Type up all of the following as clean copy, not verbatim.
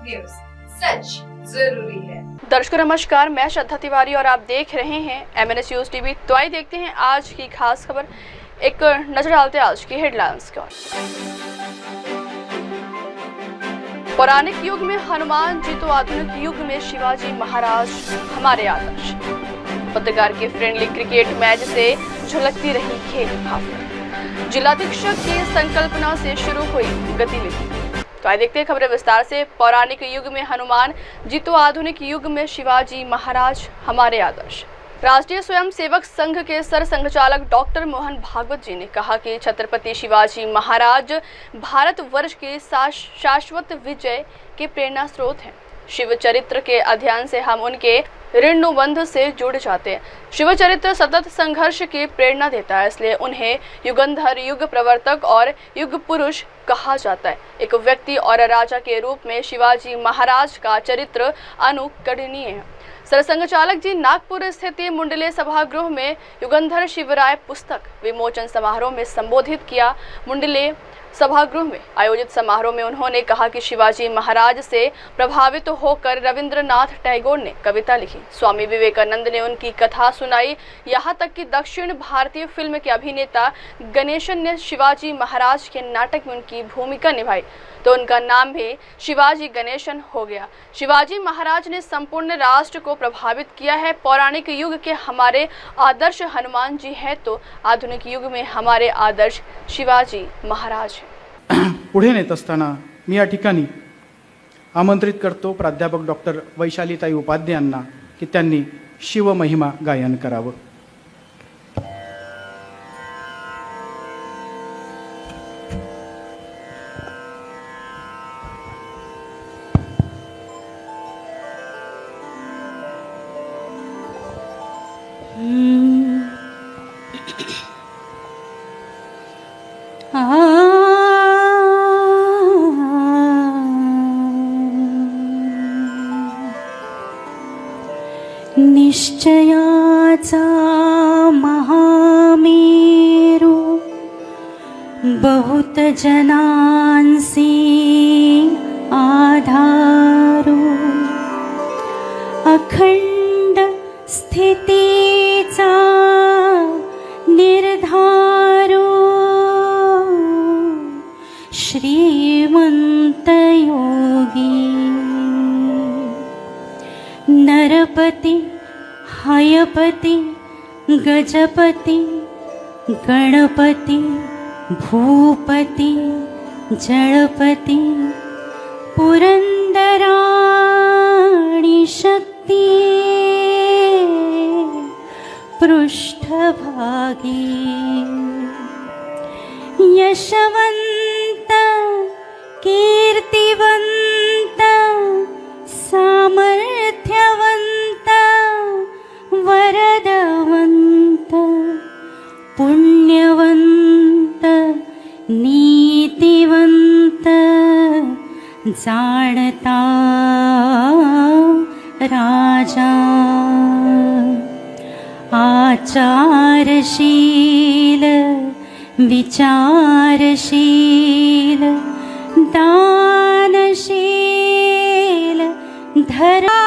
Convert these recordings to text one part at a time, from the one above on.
News, सच जरूरी है। दर्शकों नमस्कार, मैं श्रद्धा तिवारी और आप देख रहे हैं MNS न्यूज टीवी। तो आइए देखते हैं आज की खास खबर। एक नजर डालते हैं आज की हेडलाइंस की ओर। पौराणिक युग में हनुमान जी तो आधुनिक युग में शिवाजी महाराज हमारे आदर्श। पत्रकार के फ्रेंडली क्रिकेट मैच से झलकती रही खेल भावना। जिलाधीक्षक की संकल्पना से शुरू हुई गतिविधि। तो आइए देखते हैं खबरें विस्तार से। पौराणिक युग में हनुमान जी तो आधुनिक युग में शिवाजी महाराज हमारे आदर्श। राष्ट्रीय स्वयंसेवक संघ के सर संघचालक डॉक्टर मोहन भागवत जी ने कहा कि छत्रपति शिवाजी महाराज भारतवर्ष के शाश्वत विजय के प्रेरणा स्रोत हैं। शिव चरित्र के अध्ययन से हम उनके ऋणानुबंध से जुड़ जाते हैं। शिव चरित्र सतत संघर्ष की प्रेरणा देता है, इसलिए उन्हें युगंधर, युग प्रवर्तक और युग पुरुष कहा जाता है। एक व्यक्ति और राजा के रूप में शिवाजी महाराज का चरित्र अनुकरणीय है। सरसंघचालक जी नागपुर स्थित मुंडले सभागृह में युगंधर शिवराय पुस्तक विमोचन समारोह में संबोधित किया। मुंडले सभागृह में आयोजित समारोह में उन्होंने कहा कि शिवाजी महाराज से प्रभावित होकर रविंद्रनाथ टैगोर ने कविता लिखी, स्वामी विवेकानंद ने उनकी कथा सुनाई, यहाँ तक कि दक्षिण भारतीय फिल्म के अभिनेता गणेशन ने शिवाजी महाराज के नाटक में उनकी भूमिका निभाई, तो उनका नाम भी शिवाजी गणेशन हो गया। शिवाजी महाराज ने संपूर्ण राष्ट्र को प्रभावित किया है। पौराणिक युग के हमारे आदर्श हनुमान जी हैं, तो आधुनिक युग में हमारे आदर्श शिवाजी महाराज हैं। पुढे नेत असताना मी या ठिकाणी आमंत्रित करतो प्राध्यापक डॉक्टर वैशालीताई उपाध्ये यांना की त्यांनी शिवमहिमा गायन करावं। निश्चयाचा महामेरू बहुत जनांसी आधारू अखंड स्थितीचा निर्धारू श्रीमंत योगी नरपति हयपति गजपति गणपति भूपति जलपति पुरंदराणी शक्ति पृष्ठभागी यशवंत कीर्तिवंत सामर्थ्यवंत वरदवंत पुण्यवंत नीतिवंत जाणता राजा आचारशील विचारशील दानशील धरा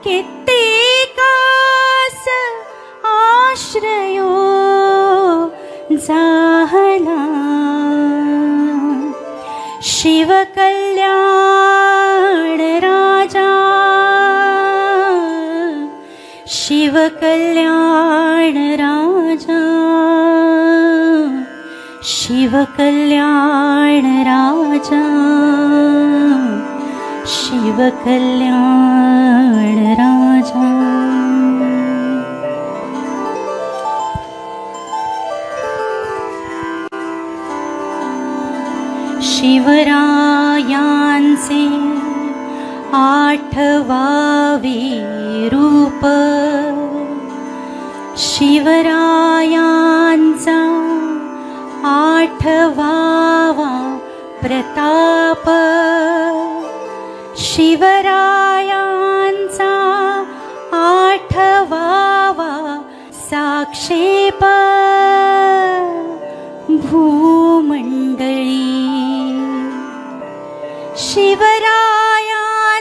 कित्येकास आश्रयो जाहला शिव कल्याण राजा शिव कल्याण राजा शिव कल्याण राजा शिव कल्याण राजा। शिवरायांचे आठवावे रूप शिवरायांचा आठवावा प्रताप शिवरायांचा आठवावा साक्षेप भूमंडळी शिवरायांचे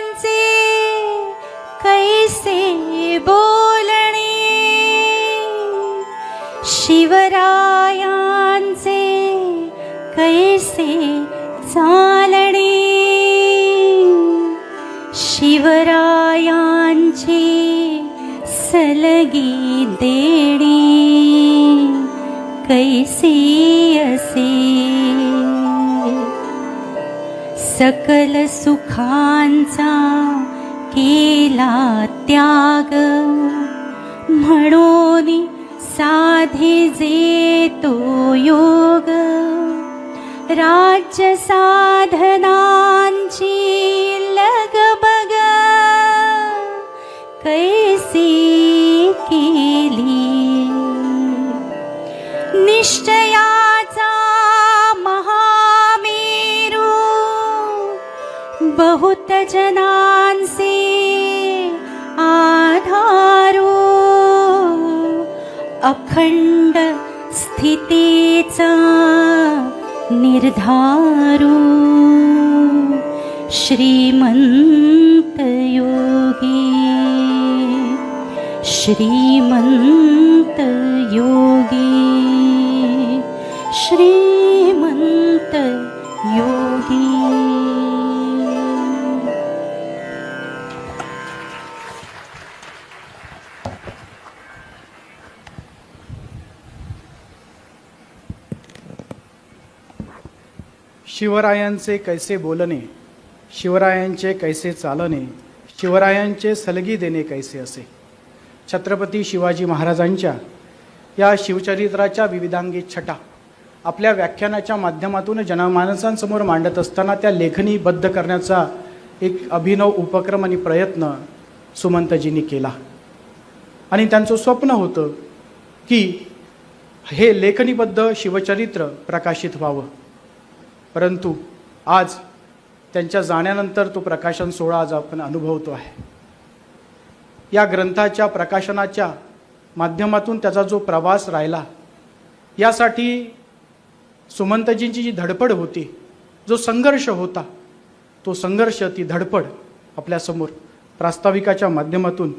कैसे बोलणे, शिवरायांचे कैसे चालणे, शिवरायांची सलगी देणे कैसे असे, सकल सुखांचा केला त्याग, म्हणून साधे जे तो योग, राज्य साधनांची लगबग कैसी केली, निश्चयाचा महामेरू बहुत जनांचे आधारू, अखंड स्थितीचा निर्धारू, श्रीमंत योगी, श्रीमंत योगी, श्रीमंत योगी. शिवरायांचे कैसे बोलणे, शिवरायांचे कैसे चालणे, शिवरायांचे सलगी देणे कैसे असे. छत्रपती शिवाजी महाराजांच्या या शिवचरित्राच्या विविधांगी छटा आपल्या व्याख्यानाच्या माध्यमातून जनमानसांसमोर मांडत असताना त्या लेखनीबद्ध करण्याचा एक अभिनव उपक्रम आणि प्रयत्न सुमंतजींनी केला. आणि त्यांचं स्वप्न होतं की हे लेखनीबद्ध शिवचरित्र प्रकाशित व्हावं, परंतु आज त्यांच्या जाण्यानंतर तो प्रकाशन सोहळा आज आपण अनुभवतो आहे. या ग्रंथाच्या प्रकाशनाच्या माध्यमातून त्याचा जो प्रवास राहिला, यासाठी सुमंतजींची जी धडपड होती, जो संघर्ष होता, तो संघर्ष, ती धडपड आपल्यासमोर प्रास्ताविकाच्या माध्यमातून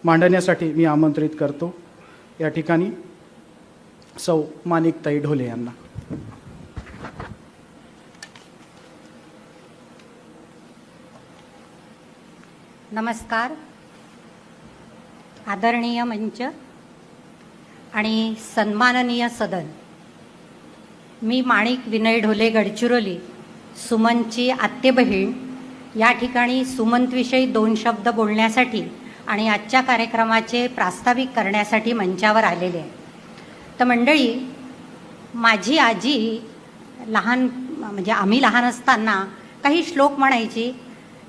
मांडण्यासाठी मी आमंत्रित करतो या ठिकाणी सौ माणिकताई ढोले यांना. नमस्कार. आदरणीय मंच आणि सन्माननीय सदन, मी माणिक विनय ढोले गडचिरोली, सुमनची आत्ते बहीण, या ठिकाणी सुमंतविषयी 2 शब्द बोलण्यासाठी आणि आजच्या कार्यक्रमाचे प्रास्ताविक करण्यासाठी मंचावर आलेले आहे. तर मंडळी, माझी आजी म्हणजे आम्ही लहान असताना काही श्लोक म्हणायची,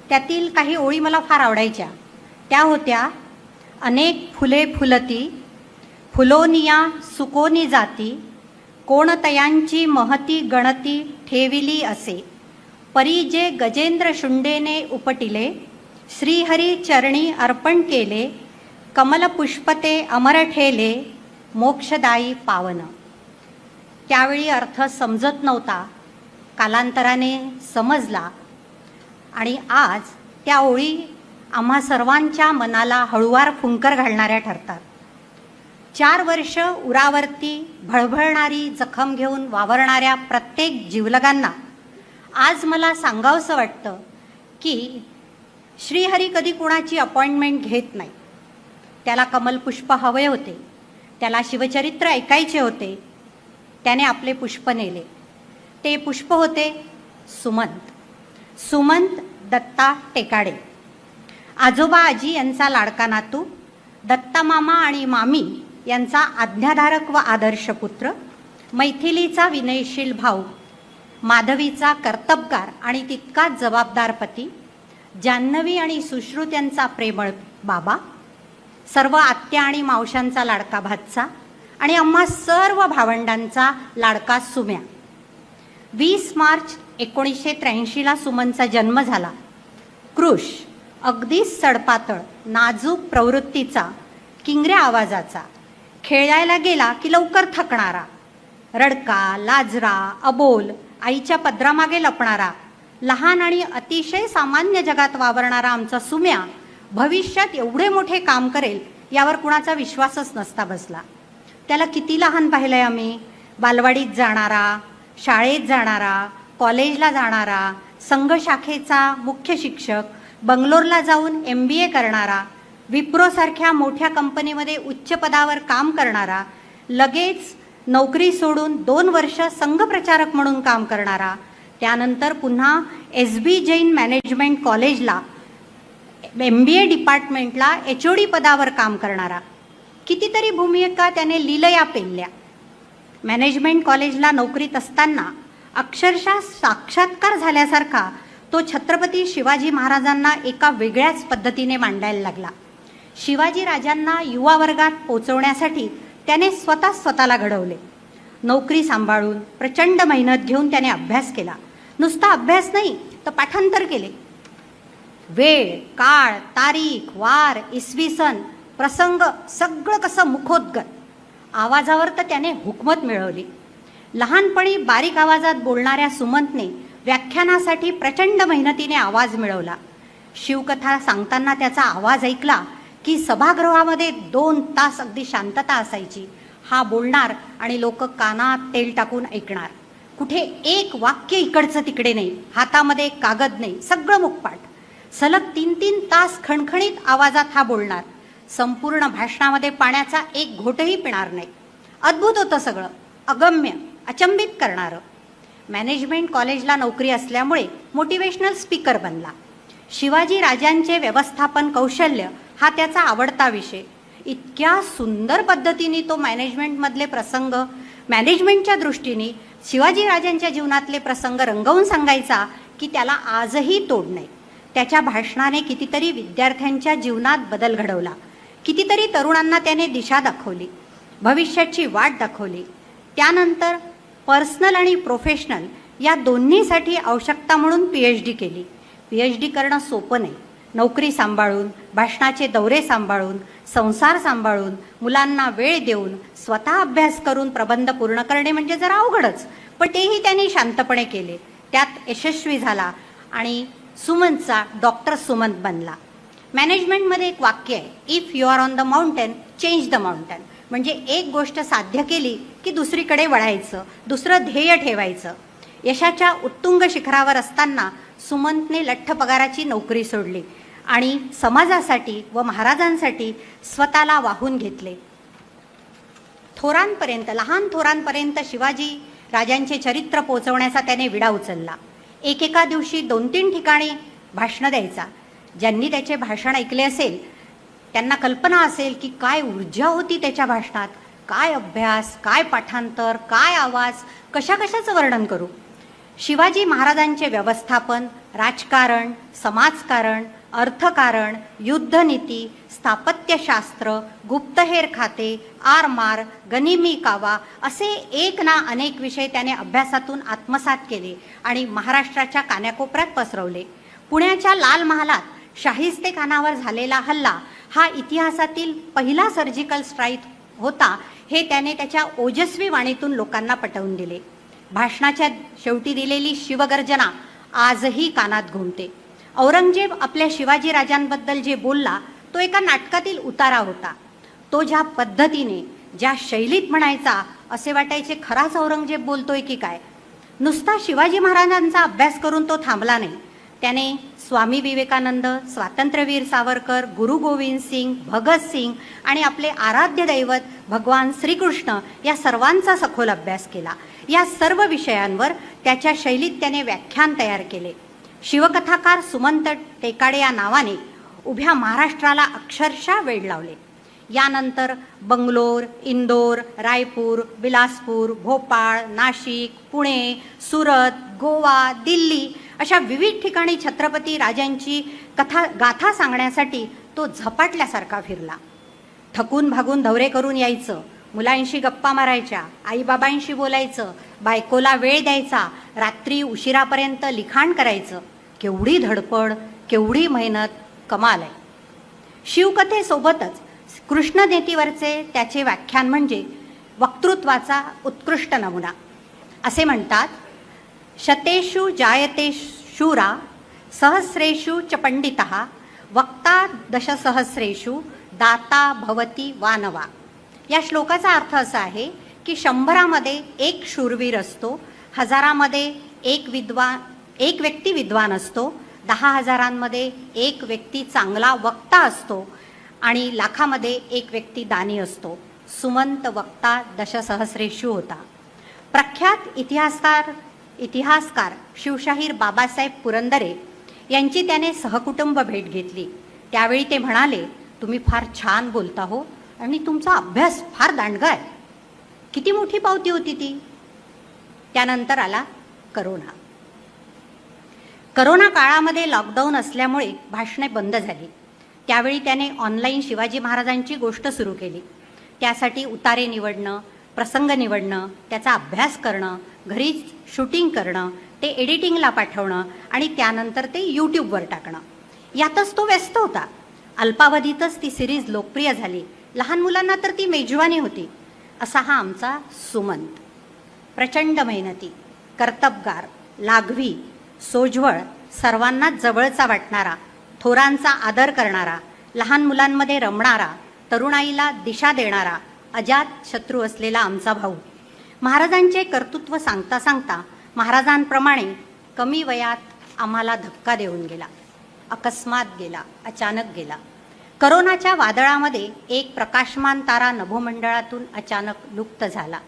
त्यातील काही ओळी मला फार आवडायच्या. त्या होत्या, अनेक फुले फुलती, फुलोनिया सुकोनी जाती, कोणतयांची महती गणती ठेविली असे, परी जे गजेंद्र शुंडेने उपटिले, श्रीहरी चरणी अर्पण केले, कमलपुष्पते अमर ठेले, मोक्षदायी पावन. त्यावेळी अर्थ समजत नव्हता, कालांतराने समजला आणि आज त्या ओळी आम्हा सर्वांच्या मनाला हळुवार फुंकर घालणाऱ्या ठरतात. 4 वर्ष उरावरती भळभळणारी जखम घेऊन वावरणाऱ्या प्रत्येक जीवलगांना आज मला सांगावंसं वाटतं की श्रीहरी कधी कुणाची अपॉइंटमेंट घेत नाही. त्याला कमलपुष्प हवे होते, त्याला शिवचरित्र ऐकायचे होते, त्याने आपले पुष्प नेले. ते पुष्प होते सुमंत. सुमंत दत्ता टेकाडे, आजोबा आजी यांचा लाडका नातू, दत्ता मामा आणि मामी यांचा आज्ञाधारक व आदर्श पुत्र, मैथिलीचा विनयशील भाऊ, माधवीचा कर्तबगार आणि तितकाच जबाबदार पती, जान्हवी आणि सुश्रुत यांचा प्रेमळ बाबा, सर्व आत्या आणि मावशांचा लाडका भाचा आणि आम्हा सर्व भावंडांचा लाडका सुम्या. 20 मार्च 1983ला सुमनचा जन्म झाला. कृश, अगदीच सडपातळ, नाजूक प्रवृत्तीचा, किंगऱ्या आवाजाचा, खेळायला गेला की लवकर थकणारा, रडका, लाजरा, अबोल, आईच्या पदरामागे लपणारा, लहान आणि अतिशय सामान्य जगात वावरणारा आमचा सुम्या भविष्यात एवढे मोठे काम करेल यावर कुणाचा विश्वासच नसता बसला. त्याला किती लहान पाहिलंय आम्ही. बालवाडीत जाणारा, शाळेत जाणारा, कॉलेजला जाणारा, संघ शाखेचा मुख्य शिक्षक, बंगलोरला जाऊन MBA करणारा, विप्रोसारख्या मोठ्या कंपनीमध्ये उच्च पदावर काम करणारा, लगेच नोकरी सोडून 2 वर्ष संघप्रचारक म्हणून काम करणारा, त्यानंतर पुन्हा SB जैन मॅनेजमेंट कॉलेजला MBA डिपार्टमेंटला HOD पदावर काम करणारा. कितीतरी भूमिका त्याने लीलया पेलल्या. मॅनेजमेंट कॉलेजला नोकरीत असताना अक्षरशः साक्षात्कार झाल्यासारखा तो छत्रपती शिवाजी महाराजांना एका वेगळ्याच पद्धतीने मांडायला लागला. शिवाजी राजांना युवा वर्गात पोचवण्यासाठी त्याने स्वतःला घडवले. नोकरी सांभाळून प्रचंड मेहनत घेऊन त्याने अभ्यास केला. नुसता अभ्यास नाही तर पाठांतर केले. वेळ, काळ, तारीख, वार, इसवी सन, प्रसंग सगळं कसं मुखोद्गत. आवाजावर तर त्याने हुकमत मिळवली. लहानपणी बारीक आवाजात बोलणाऱ्या सुमंतने व्याख्यानासाठी प्रचंड मेहनतीने आवाज मिळवला. शिवकथा सांगताना त्याचा आवाज ऐकला की सभागृहामध्ये 2 तास अगदी शांतता असायची. हा बोलणार आणि लोक कानात तेल टाकून ऐकणार. कुठे एक वाक्य इकडचं तिकडे नाही, हातामध्ये कागद नाही, सगळं मुखपाठ. सलग 3-3 तास खणखणीत आवाजात हा बोलणार. संपूर्ण भाषणामध्ये पाण्याचा एक घोटही पिणार नाही. अद्भुत होतं सगळं, अगम्य, अचंबित करणारं. मॅनेजमेंट कॉलेजला नोकरी असल्यामुळे मोटिवेशनल स्पीकर बनला. शिवाजी राजांचे व्यवस्थापन कौशल्य हा त्याचा आवडता विषय. इतक्या सुंदर पद्धतीने तो मॅनेजमेंटमधले प्रसंग, मॅनेजमेंटच्या दृष्टीने शिवाजी राजांच्या जीवनातले प्रसंग रंगवून सांगायचा की त्याला आजही तोड नाही. त्याच्या भाषणाने कितीतरी विद्यार्थ्यांच्या जीवनात बदल घडवला. कितीतरी तरुणांना त्याने दिशा दाखवली, भविष्याची वाट दाखवली. त्यानंतर पर्सनल आणि प्रोफेशनल या दोन्हीसाठी आवश्यकता म्हणून PhD केली. PhD करणं सोपं नाही. नोकरी सांभाळून, भाषणाचे दौरे सांभाळून, संसार सांभाळून, मुलांना वेळ देऊन, स्वतः अभ्यास करून प्रबंध पूर्ण करणे म्हणजे जरा अवघडच. पण तेही त्यांनी शांतपणे केले. त्यात यशस्वी झाला आणि सुमंतचा डॉक्टर सुमंत बनला. मॅनेजमेंटमध्ये एक वाक्य आहे, if you are on the mountain change the mountain. म्हणजे एक गोष्ट साध्य केली की दुसरीकडे वळायचं, दुसरं ध्येय ठेवायचं. यशाच्या उत्तुंग शिखरावर असताना सुमंतने लठ्ठ पगाराची नोकरी सोडली आणि समाजासाठी व महाराजांसाठी स्वतःला वाहून घेतले. थोरांपर्यंत, लहान थोरांपर्यंत शिवाजी राजांचे चरित्र पोचवण्याचा त्याने विडा उचलला. एकेका दिवशी 2-3 ठिकाणी भाषणं द्यायचा. ज्यांनी त्याचे भाषण ऐकले असेल त्यांना कल्पना असेल की काय ऊर्जा होती त्याच्या भाषणात, काय अभ्यास, काय पाठांतर, काय आवाज, कशाचं वर्णन करू. शिवाजी महाराजांचे व्यवस्थापन, राजकारण, समाजकारण, अर्थकारण, युद्धनीती, स्थापत्यशास्त्र, गुप्तहेर खाते, आरमार, गनिमी कावा असे एक ना अनेक विषय त्याने अभ्यासातून आत्मसात केले आणि महाराष्ट्राच्या कानाकोपऱ्यात पसरवले. पुण्याच्या लाल महालात शाहिस्तेखानावर झालेला हल्ला हा इतिहासातील पहिला सर्जिकल स्ट्राईक होता हे त्याने त्याच्या ओजस्वी वाणीतून लोकांना पटवून दिले. भाषणाच्या शेवटी दिलेली शिवगर्जना आजही कानात घुमते. औरंगजेब आपल्या शिवाजी राजांबद्दल जे बोलला तो एका नाटकातील उतारा होता. तो ज्या पद्धतीने, ज्या शैलीत म्हणायचा असे वाटायचे खराच औरंगजेब बोलतोय की काय. नुसता शिवाजी महाराजांचा अभ्यास करून तो थांबला नाही. त्याने स्वामी विवेकानंद, स्वातंत्र्यवीर सावरकर, गुरु गोविंद सिंग, भगतसिंग आणि आपले आराध्य दैवत भगवान श्रीकृष्ण या सर्वांचा सखोल अभ्यास केला. या सर्व विषयांवर त्याच्या शैलीत त्याने व्याख्यान तयार केले. शिवकथाकार सुमंत टेकाडे या नावाने उभ्या महाराष्ट्राला अक्षरशः वेड लावले. यानंतर बंगलोर, इंदोर, रायपूर, बिलासपूर, भोपाळ, नाशिक, पुणे, सुरत, गोवा, दिल्ली अशा विविध ठिकाणी छत्रपती राजांची गाथा सांगण्यासाठी तो झपाटल्यासारखा फिरला. थकून भागून दौरे करून यायचं, मुलांशी गप्पा मारायच्या, आईबाबांशी बोलायचं, बायकोला वेळ द्यायचा, रात्री उशिरापर्यंत लिखाण करायचं. केवढी धडपड, केवढी मेहनत, कमाल आहे. शिवकथेसोबतच कृष्णनेतीवरचे त्याचे व्याख्यान म्हणजे वक्तृत्वाचा उत्कृष्ट नमुना. असे म्हणतात, शतेषु जायते शूरा सहस्रेषु च पंडितः वक्ता दशसहस्रेषु दाता भवती वानवा. या श्लोकाचा अर्थ असा आहे की 100मध्ये एक शूरवीर असतो, 1000मध्ये एक व्यक्ती विद्वान असतो, 10,000मध्ये एक व्यक्ती चांगला वक्ता असतो आणि लाखामध्ये एक व्यक्ती दानी असतो. सुमंत वक्ता दशसहस्रेषु होता. प्रख्यात इतिहासकार शिवशाहीर बाबासाहेब पुरंदरे यांची त्याने सहकुटुंब भेट घेतली. त्यावेळी ते म्हणाले, तुम्ही फार छान बोलता हो आणि तुमचा अभ्यास फार दांडगा आहे. किती मोठी पावती होती ती. त्यानंतर आला करोना. करोना काळामध्ये लॉकडाऊन असल्यामुळे भाषणे बंद झाली. त्यावेळी त्याने ऑनलाईन शिवाजी महाराजांची गोष्ट सुरू केली. त्यासाठी उतारे निवडणं, प्रसंग निवडणं, त्याचा अभ्यास करणं, घरी शूटिंग करणं, ते एडिटिंगला पाठवणं आणि त्यानंतर ते यूट्यूबवर टाकणं, यातच तो व्यस्त होता. अल्पावधीतच ती सिरीज लोकप्रिय झाली. लहान मुलांना तर ती मेजवानी होती. असा हा आमचा सुमंत. प्रचंड मेहनती, कर्तबगार, लाघवी, सोज्वळ, सर्वांनाच जवळचा वाटणारा, थोरांचा आदर करणारा, लहान मुलांमध्ये रमणारा, तरुणाईला दिशा देणारा, अजात शत्रू असलेला आमचा भाऊ. महाराजांचे कर्तृत्व सांगता सांगता महाराजांप्रमाणे कमी वयात आम्हाला धक्का देऊन गेला. अकस्मात गेला, अचानक गेला. करोनाच्या वादळामध्ये एक प्रकाशमान तारा नभोमंडळातून अचानक लुप्त झाला.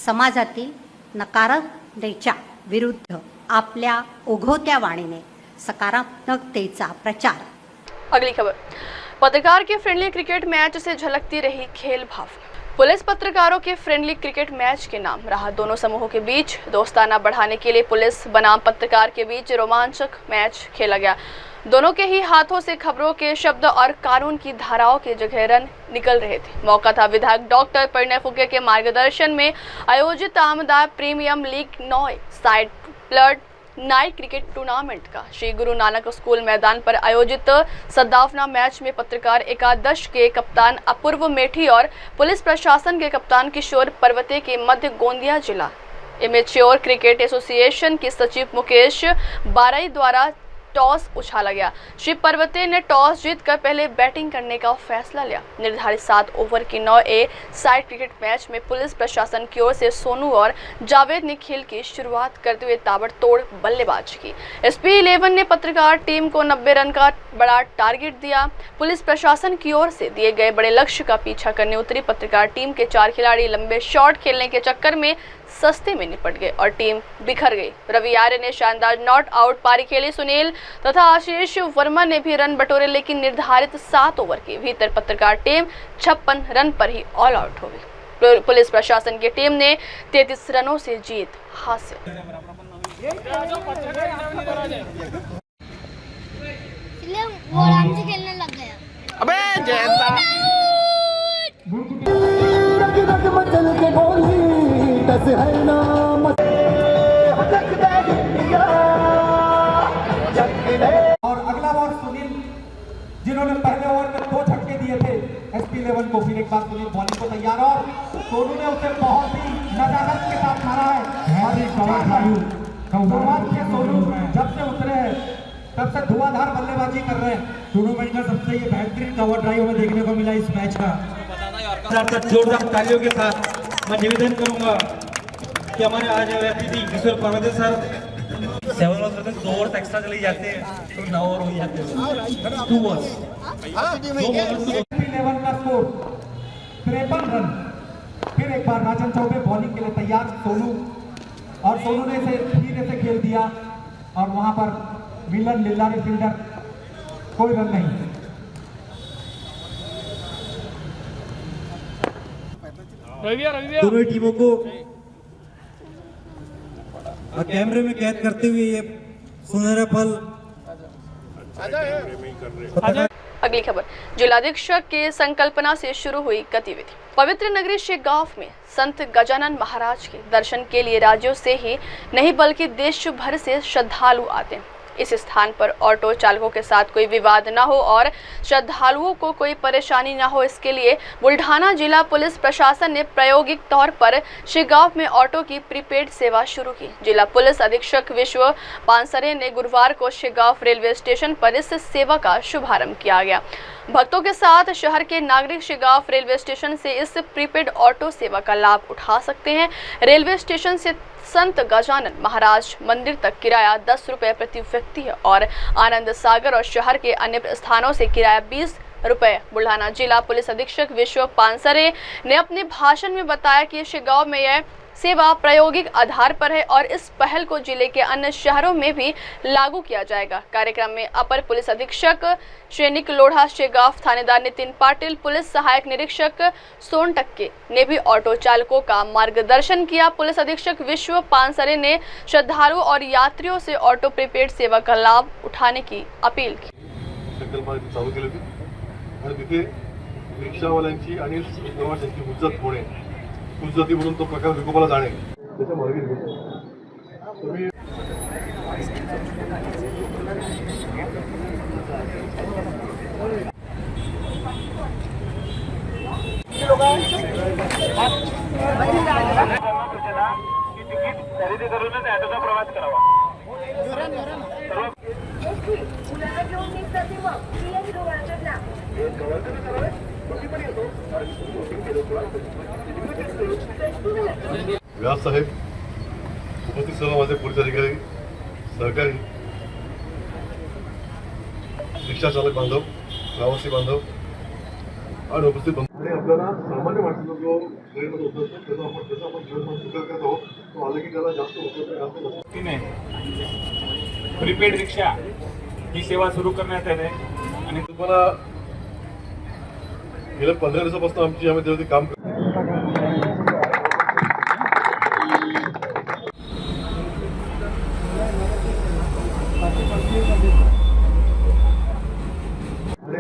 समाजातील नकारात्मकतेच्या विरुद्ध आपल्या ओघवत्या वाणीने सकारात्मकतेचा प्रचार. अगली खबर, पत्रकार के फ्रेंडली क्रिकेट मैच से झलकती रही खेल भावना. पुलिस पत्रकारों के फ्रेंडली क्रिकेट मैच के नाम रहा. दोनों समूहों के बीच दोस्ताना बढ़ाने के लिए पुलिस बनाम पत्रकार के बीच रोमांचक मैच खेला गया. दोनों के ही हाथों से खबरों के शब्द और कानून की धाराओं के जगह रन निकल रहे थे. मौका था विधायक डॉक्टर परिणय फुके के मार्गदर्शन में आयोजित आमदार premium league 9 side blood Knight cricket tournament का. श्री गुरु नानक स्कूल मैदान पर आयोजित सद्भावना मैच में पत्रकार एकादश के कप्तान अपूर्व मेठी और पुलिस प्रशासन के कप्तान किशोर पर्वते के मध्य गोंदिया जिला एमेच्योर क्रिकेट एसोसिएशन के सचिव मुकेश बाराई द्वारा टॉस उछाला गया. श्री पर्वते ने टॉस जीतकर पहले बैटिंग करने का फैसला लिया. निर्धारित 7 ओवर की 9A साइड क्रिकेट मैच में पुलिस प्रशासन की ओर से सोनू और जावेद ने खेल की शुरुआत करते हुए ताबड़तोड़ बल्लेबाजी की. SP11 ने पत्रकार टीम को 90 रन का बड़ा टारगेट दिया. पुलिस प्रशासन की ओर से दिए गए बड़े लक्ष्य का पीछा करने उतरी पत्रकार टीम के 4 खिलाड़ी लंबे शॉट खेलने के चक्कर में सस्ते में निपट गए और टीम बिखर गई. रवि आर्य ने शानदार नॉट आउट पारी खेली. सुनील तथा आशीष वर्मा ने भी रन बटोरे, लेकिन निर्धारित 7 ओवर के भीतर पत्रकार टीम 56 रन पर ही ऑल आउट हो गई. पुलिस प्रशासन की टीम ने 33 रनों से जीत हासिल. वो आराम से खेलने लग गया. अबे जयंता और अगला बॉल सुनील, जिन्होंने पहले ओवर में 2 झटके दिए थे SP11 को. फिर एक बार सुनील बॉलिंग को तैयार और सोनू ने उसे बहुत ही नजाकत के साथ मारा है. शुरुआत से सोनू जब से उतरे हैं तब से धुआंधार बल्लेबाजी कर रहे हैं. टूर्नामेंट का सबसे ये बेहतरीन कवर ड्राइव हमें देखने को मिला इस मैच का. जोरदार तालियों के साथ मैं निवेदन करूंगा कि हमारे आज अतिथि किशोर पर्वते सर 7 ओवर में 2 ओवर एक्स्ट्रा चले जाते हैं तो 9 ओवर हो जाते हैं. 2 ओवर SP11 का स्कोर 53 रन. फिर एक बार राजन चौबे बॉलिंग के लिए तैयार. सोनू और सोनू ने इसे धीरे से खेल दिया और वहां पर विलन लिल्लारी फील्डर, कोई रन नहीं. दोनों टीमों को कैमरे में कैद करते हुए ये सुनहरा पल. अगली खबर, जिलाधीक्षक के संकल्पना से शुरू हुई गतिविधि. पवित्र नगरी शेगांव में संत गजानन महाराज के दर्शन के लिए राज्यों से ही नहीं बल्कि देश भर से श्रद्धालु आते हैं. इस स्थान पर ऑटो चालकों के साथ कोई विवाद न हो और श्रद्धालुओं को कोई परेशानी न हो, इसके लिए बुल्ढाना जिला पुलिस प्रशासन ने प्रायोगिक तौर पर शेगांव में ऑटो की प्रीपेड सेवा शुरू की। जिला पुलिस अधीक्षक विश्व पानसरे ने गुरुवार को शेगांव रेलवे स्टेशन पर इस सेवा का शुभारंभ किया गया। भक्तों के साथ शहर के नागरिक शेगांव रेलवे स्टेशन से इस प्रीपेड ऑटो सेवा का लाभ उठा सकते हैं। रेलवे स्टेशन से संत गजानन महाराज मंदिर तक किराया 10 रुपये प्रति व्यक्ति है और आनंद सागर और शहर के अन्य स्थानों से किराया 20 रुपये। बुल्ढाना जिला पुलिस अधीक्षक विश्व पानसरे ने अपने भाषण में बताया कि शेगांव में यह सेवा प्रायोगिक आधार पर है और इस पहल को जिले के अन्य शहरों में भी लागू किया जाएगा। कार्यक्रम में अपर पुलिस अधीक्षक सैनिक लोढ़ा शेगांव, थानेदार नितिन पाटिल, पुलिस सहायक निरीक्षक सोनटक्के ने भी ऑटो चालकों का मार्गदर्शन किया। पुलिस अधीक्षक विश्व पानसरे ने श्रद्धालुओं और यात्रियों से ऑटो प्रीपेड सेवा का लाभ उठाने की अपील की। चालू केली होती आणि तिथे रिक्षावाल्यांची आणि प्रवाशांची हुज्जत होणे, हुज्जती म्हणून तो प्रकार विकोपाला जाणे त्याच्या मार्गे तुम्ही खरेदी करूनच ऑटोचा प्रवास करावा। व्यास साहेब, उपस्थित सर्व माझे पोलीस अधिकारी, सहकारी, रिक्षा चालक बांधव, प्रवासी बांधव आणि उपस्थित आणि आपल्याला सामान्य माणसाचा जो गैरमत होत असतो त्याचा आपण जीवनमान स्वीकार करत आहोत, तो आलं की त्याला जास्त होत प्रीपेड रिक्षा ही सेवा सुरू करण्यात आली आणि तुम्हाला गेल्या 15 दिवसापासून आमची यामध्ये काम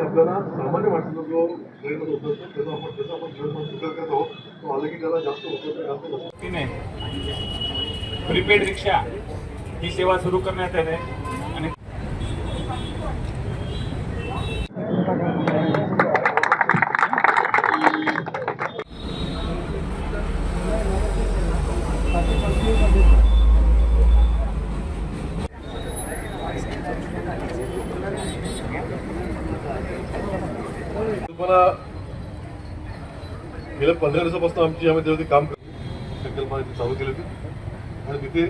आपल्याला सामान्य माणसाचा जो गैरमत होत असतो त्याचा आपण जीवनमान स्वीकार करत आहोत, तो आलं की त्याला जास्त होत प्रीपेड रिक्षा ही सेवा सुरू करण्यात आली आणि तुम्हाला गेल्या 15 दिवसापासून आमची यामध्ये काम संकल्पना चालू केली होती आणि तिथे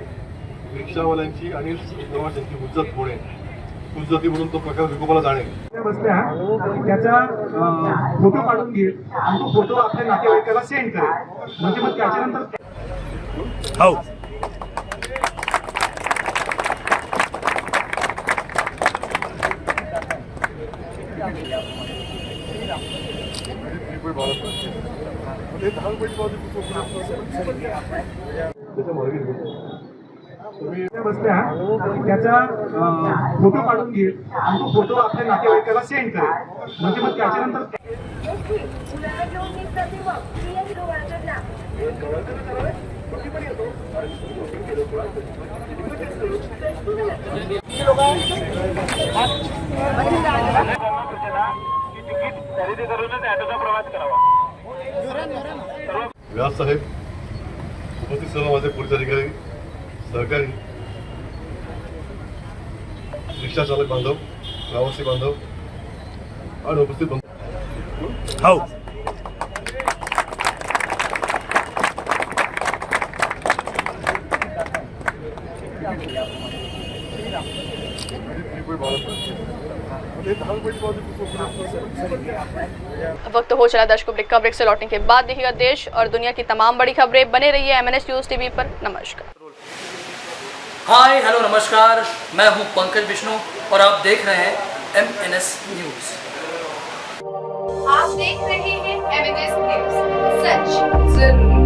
रिक्षावाल्यांची आणि प्रवाशांची हुज्जत होणे, हुज्जती म्हणून तो प्रकार विकोपाला जाणे त्याचा फोटो काढून घे आणि तो फोटो आपल्या नातेवाईकाला सेंड करेल, म्हणजे मग त्याच्यानंतर त्याच्या मार्गे तुम्ही त्याचा फोटो काढून घे आणि तो फोटो आपल्या नातेवाईकाला सेंड करेल, म्हणजे मग त्याच्यानंतर खरेदी करूनच ऑटोचा प्रवास करावा। व्यास साहेब, उपस्थित सर्व माझे पोलीस अधिकारी, सहकारी, रिक्षा चालक बांधव, प्रवासी बांधव आणि उपस्थित वक्त हो चला दर्शकों, ब्रेक से लौटने के बाद देखिएगा देश और दुनिया की तमाम बड़ी खबरें। बने रहिए MNS न्यूज टीवी पर। नमस्कार। हाय हेलो नमस्कार, मैं हूं पंकज विष्णु और आप देख रहे हैं MNS न्यूज। आप देख रहे हैं MNS न्यूज, सच जरूरी।